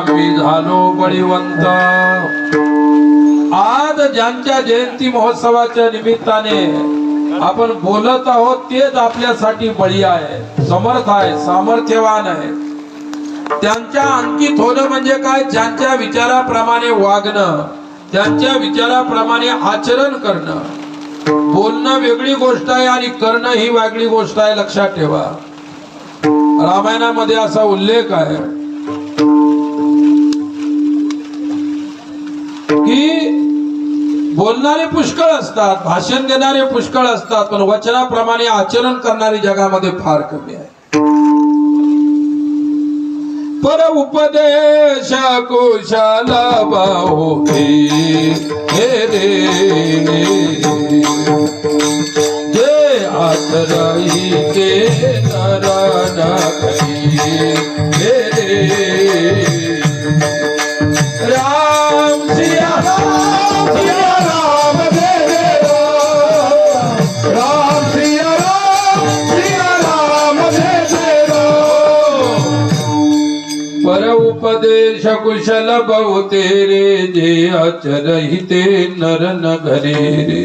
मी झालो बळीवंत। आज ज्यांच्या जयंती महोत्सवाच्या निमित्ताने आपण बोलत आहोत तेच आपल्यासाठी बळी आहे, समर्थ आहे, सामर्थ्यवान आहे। त्यांच्या अंकित होणं म्हणजे काय? ज्यांच्या विचाराप्रमाणे वागणं, त्यांच्या विचाराप्रमाणे आचरण करणं। बोलणं वेगळी गोष्ट आहे आणि करणं ही वेगळी गोष्ट आहे, लक्षात ठेवा। रामायणामध्ये असा उल्लेख आहे की बोलणारे पुष्कळ असतात, भाषण देणारे पुष्कळ असतात, पण वचनाप्रमाणे आचरण करणारे जगामध्ये फार कमी आहे। पर उपदेश कुशल बहुते हे रे, जे आचरई ते नर नकरी हे रे। राम सिया राम सिया राम जय राम, राम सिया राम जय जय राम। पर उपदेश कुशल बहुते रे, जे आचरहि ते नर नगरे रे।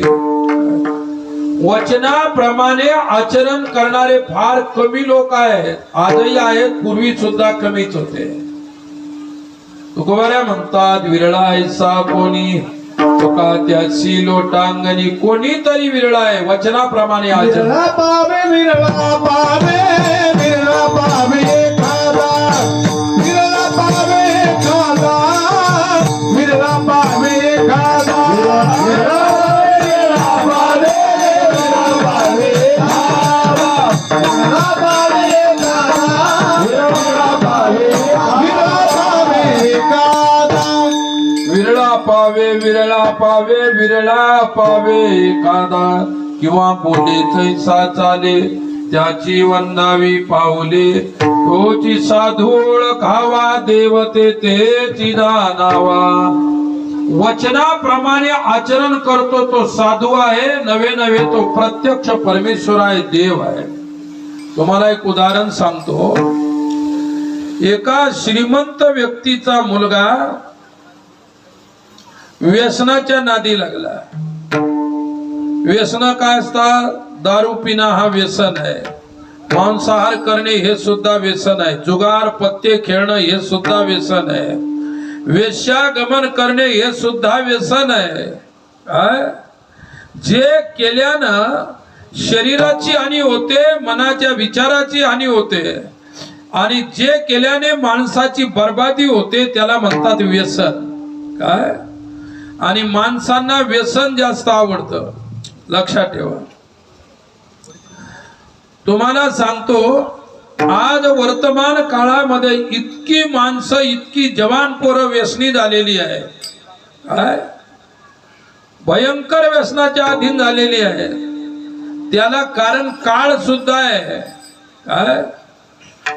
वचनाप्रमाणे आचरण करणारे फार कमी लोक आहेत, आजही आहेत, पूर्वी सुद्धा कमीच होते। तुकोबाऱ्या म्हणतात विरळा ऐसा कोणी, तुका त्याची लोटांगणी, कोणीतरी विरळा आहे वचनाप्रमाणे आचरण। विरळा पावे विरळा पावे विरळा पावे एखादा, विरळा पावे एखादा, विरळा पावे एखादा, विरळा पावे विरळा पावे एखादा, विरळा पावे एखादा, विरळा पावे एखादा। विरळा पावे विरळा पावे विरळा पावे एखादा, किंवा बोले तैसा चाले त्याची वंदावी पाऊले, तोची साधूळ खावा देवते तेची नावा। वचनाप्रमाणे आचरण करतो तो साधू आहे, नवे नवे तो प्रत्यक्ष परमेश्वर आहे, देव आहे। तुम्हाला एक उदाहरण सांगतो। एका श्रीमंत व्यक्तीचा मुलगा व्यसनाच्या नादी लागला। व्यसन काय असतात? दारू पिणं हा व्यसन आहे, मांसाहार करणे हे सुद्धा व्यसन आहे, जुगार पत्ते खेळणं हे सुद्धा व्यसन आहे, वेश्यागमन करणे हे सुद्धा व्यसन आहे। जे केल्यानं शरीराची हानी होते, मनाच्या विचाराची हानी होते, आणि जे केल्याने माणसाची बर्बादी होते त्याला म्हणतात व्यसन। काय? आणि माणसांना व्यसन जास्त आवडतं, लक्षात ठेवा। तुम्हाला सांगतो, आज वर्तमान काळामध्ये इतकी माणसं, इतकी जवान पोरं व्यसनी झालेली आहे, काय भयंकर व्यसनाच्या अधीन झालेली आहे। त्याला कारण काळ सुद्धा आहे। काय?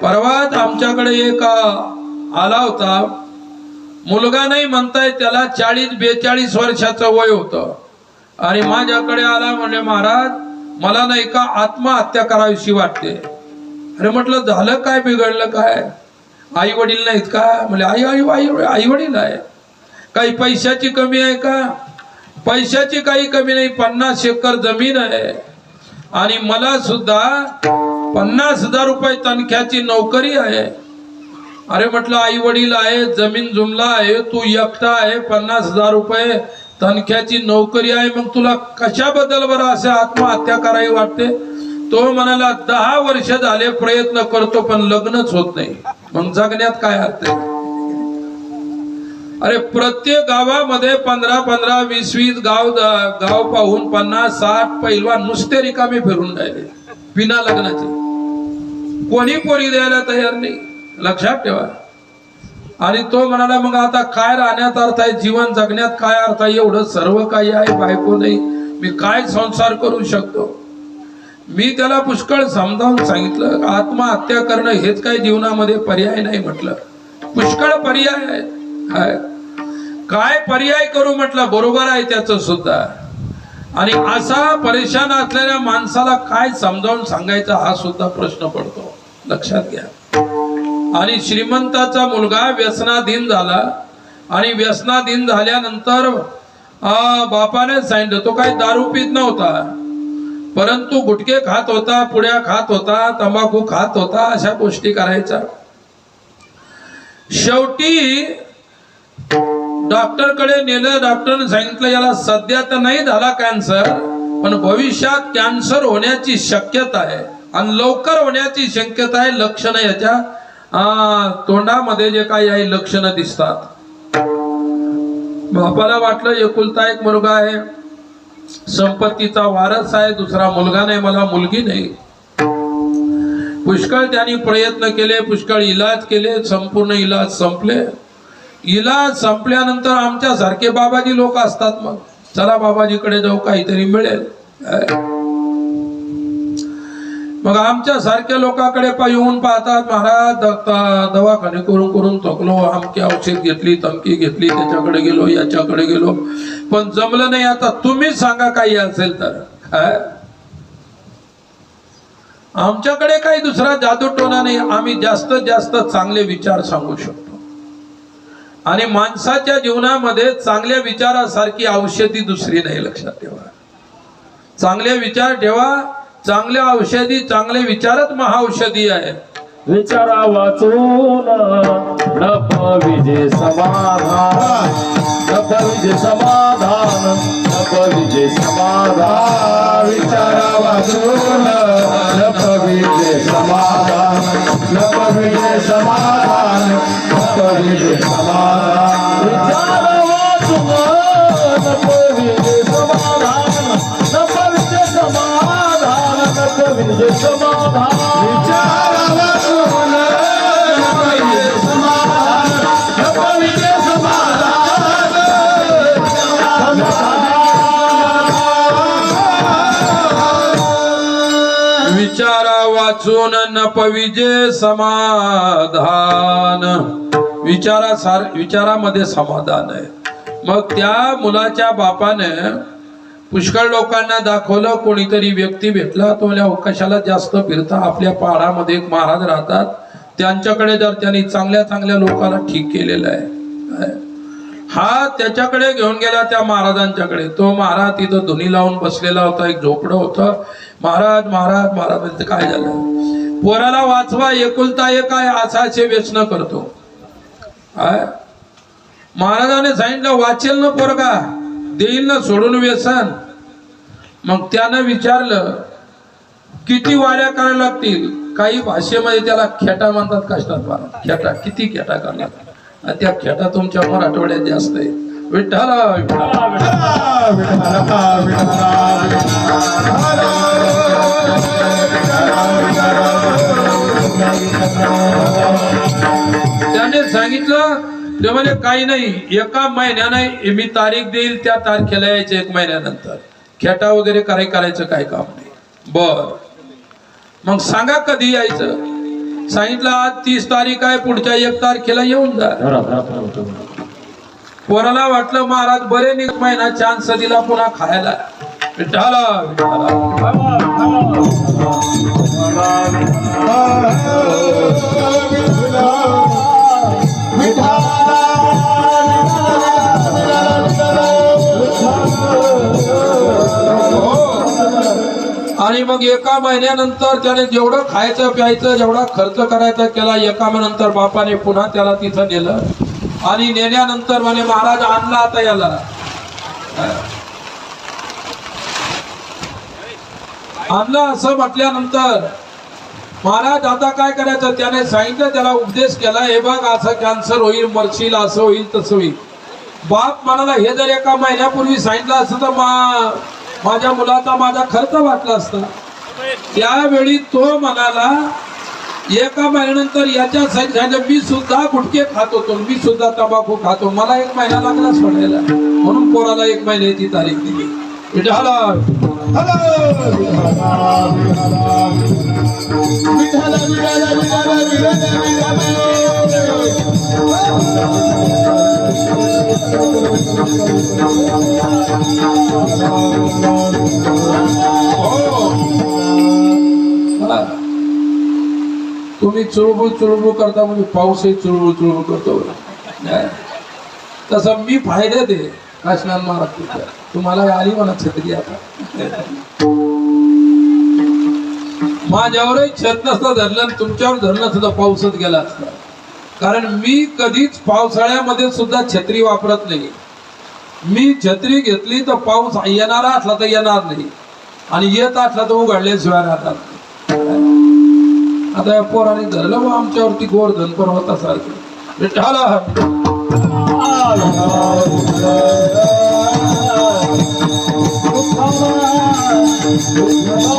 परवाच आमच्याकडे एक आला होता मुलगा, नाही म्हणताय त्याला 40-42 वर्षाचं वय होतं, आणि माझ्याकडे आला, म्हणजे महाराज मला नाही का आत्महत्या करावीशी वाटते। अरे म्हटलं झालं काय, बिघडलं काय? आई वडील नाहीत का? म्हणजे आई वडील आहे। काही पैशाची कमी आहे का? पैशाची काही कमी नाही, 50 एकर जमीन आहे, आणि मला सुद्धा 50,000 रुपये तनख्याची नोकरी आहे। अरे म्हटलं आई वडील आहे, जमीन जुमला आहे, तू एकटा आहे, 50,000 रुपये तनख्याची नोकरी आहे, मग तुला कशाबद्दल बरं असे आत्महत्या करावी वाटते? तो म्हणाला 10 वर्ष झाले प्रयत्न करतो पण लग्नच होत नाही। मग जगण्यात काय अर्थ आहे? अरे प्रत्येक गावामध्ये 15-15, 20-20 गाव पाहून 50-60 पैलवान नुसते रिकामे फिरून राहिले बिना लग्नाचे, कोणी पोरी द्यायला तयार नाही, लक्षात ठेवा। आणि तो म्हणाला मग आता काय राहण्यात अर्थ आहे, जीवन जगण्यात काय अर्थ आहे? एवढं सर्व काही आहे, बायको नाही, मी काय संसार करू शकतो? मी त्याला पुष्कळ समजावून सांगितलं, आत्महत्या करणं हेच काही जीवनामध्ये पर्याय नाही म्हटलं, पुष्कळ पर्याय आहे। काय पर्याय करू म्हटलं, बरोबर आहे त्याचं सुद्धा। आणि असा परेशान असलेल्या माणसाला काय समजावून सांगायचं हा सुद्धा प्रश्न पडतो, लक्षात घ्या। आणि श्रीमंताचा मुलगा व्यसनाधीन झाला आणि व्यसनाधीन झाल्यानंतर बापाने सांगितलं, तो काही दारू पीत नव्हता, परंतु गुटखे खात होता, पुड्या खात होता, तंबाखू खात होता, अशा गोष्टी करायचा. शेवटी डॉक्टरकडे नेलं. डॉक्टरने सांगितलं याला सध्या तर नाही झाला कॅन्सर, पण भविष्यात कॅन्सर होण्याची शक्यता आहे आणि लवकर होण्याची शक्यता आहे. लक्षणं याच्या तोंडामध्ये जे काही आहे लक्षणं दिसतात. बापाला वाटलं एकुलता एक मुलगा आहे, संपत्तीचा वारस आहे, दुसरा मुलगा नाही, मला मुलगी नाही. पुष्कळ त्यांनी प्रयत्न केले, पुष्कळ इलाज केले, संपूर्ण इलाज संपले. इलाज संपल्यानंतर आमच्या सारखे बाबाजी लोक असतात, मग चला बाबाजीकडे जाऊ, काहीतरी मिळेल. मग आमच्या सारख्या लोकांकडे येऊन पाहतात, महाराज दवाखाने करून करून थकलो, आमकी औषध घेतली, तमकी घेतली, त्याच्याकडे गेलो, याच्याकडे गेलो, पण जमलं नाही. आता तुम्हीच सांगा काही असेल तर. आमच्याकडे काही दुसरा जादूटोना नाही, आम्ही जास्तीत जास्त चांगले विचार सांगू शकतो. आणि माणसाच्या जीवनामध्ये चांगल्या विचारासारखी औषधी दुसरी नाही, लक्षात ठेवा. चांगले विचार ठेवा, चांगल्या औषधी, चांगले विचारच महाऔषधी आहे. विचारा वाचून नप विजय समाधान, नप विजय समाधान, नप विजय समाधान. विचारा वाचून नप विजय समाधान, नप विजय समाधान, नप विजय समाधान. विचारा वाचून नप विजय समाधान, नप विजय समाधान, नप विजय समाधान. विचारा वाचून नप विजय समाधान, नप विजय समाधान. विचारा वाचून नप विजय समाधान. विचारामध्ये समाधान आहे. मग त्या मुलाच्या बापाने पुष्कळ लोकांना दाखवलं. कोणीतरी व्यक्ती भेटला, तो म्हणला कशाला जास्त फिरता, आपल्या पहाडामध्ये एक महाराज राहतात, त्यांच्याकडे जर त्यांनी चांगल्या चांगल्या लोकांना ठीक केलेलं आहे. हा त्याच्याकडे घेऊन गेला, त्या महाराजांच्याकडे. तो महाराज तिथं धुनी लावून बसलेला होता, एक झोपडं होतं. महाराज महाराज महाराज म्हणजे काय झालं, पोराला वाचवा, एकुलता एक आहे, असाचे व्यसन करतो. महाराजाने सांगितलं वाचेल ना पोरगा, देईल ना सोडून व्यसन. मग त्यानं विचारलं किती वाऱ्या करायला लागतील. काही भाषेमध्ये त्याला खेटा म्हणतात, कष्टात मारा खेटा, किती खेटा करणार. त्या खेटा तुमच्या मराठवाड्यात जास्त आहे. विठ्ठला त्याने सांगितलं, ते म्हणजे काही नाही, एका महिन्याने मी तारीख देईल, त्या तारखेला यायचं, 1 महिन्यानंतर. खेटा वगैरे करायचं काय काम नाही. बर मग सांगा कधी यायचं. सांगितलं आज 30 तारीख आहे, पुढच्या 1 तारखेला येऊन जा. पोराला वाटलं महाराज बरे नाही, महिना चान्स दिला पुन्हा खायला. विठ्ठला आणि मग 1 महिन्यानंतर त्याने जेवढं खायचं प्यायचं, जेवढा खर्च करायचा केला. 1 महिन्यानंतर बापाने पुन्हा त्याला तिथं नेलं आणि नेल्यानंतर म्हणे महाराज आणला आता याला. आणला असं म्हटल्यानंतर महाराज आता काय करायचं, त्याने सांगितलं, त्याला उपदेश केला. हे बघ असं कॅन्सर होईल, मरशील, असं होईल, तसं होईल. बाप म्हणाला हे जर 1 महिन्यापूर्वी सांगितलं असतं तर माझ्या मुलाचा माझा खर्च वाटला असता. त्यावेळी तो म्हणाला 1 महिन्यानंतर याच्या सांगितलं मी सुद्धा गुटखे खात होतो, मी सुद्धा तंबाखू खातो, मला 1 महिना लागला सोडायला, म्हणून पोराला 1 महिन्याची तारीख दिली. विठ्ठला तुम्ही चुळबुळ करता म्हणजे पाऊसही चुळबुळ करतो नाही? तसं मी फायद्यात आहे काशनान महाराज तुम्हाला आली म्हणा छत्री आता माझ्यावरही छत नसतं धरलं आणि तुमच्यावर धरलं सुद्धा पाऊसच गेला असता कारण मी कधीच पावसाळ्यामध्ये सुद्धा छत्री वापरत नाही मी छत्री घेतली तर पाऊस येणारा असला तर येणार नाही आणि येत असला तर उघडल्याशिवाय राहतात आता या पोराने धरलं व आमच्यावरती गोवर्धन पर्वतासारखं विठ्ठला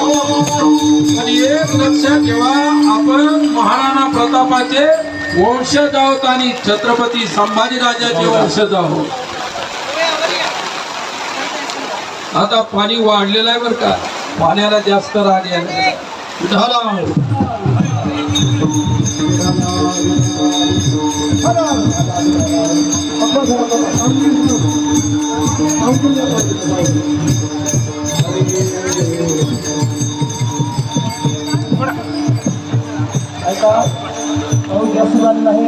आणि एक लक्षात ठेवा आपण महाराणा प्रतापाचे वंशज आहोत आणि छत्रपती संभाजीराजाचे वंशज आहोत आता पाणी वाढलेलं आहे बरं का पाण्याला जास्त राग यायला ऐका, पाऊस जास्त झाला नाही.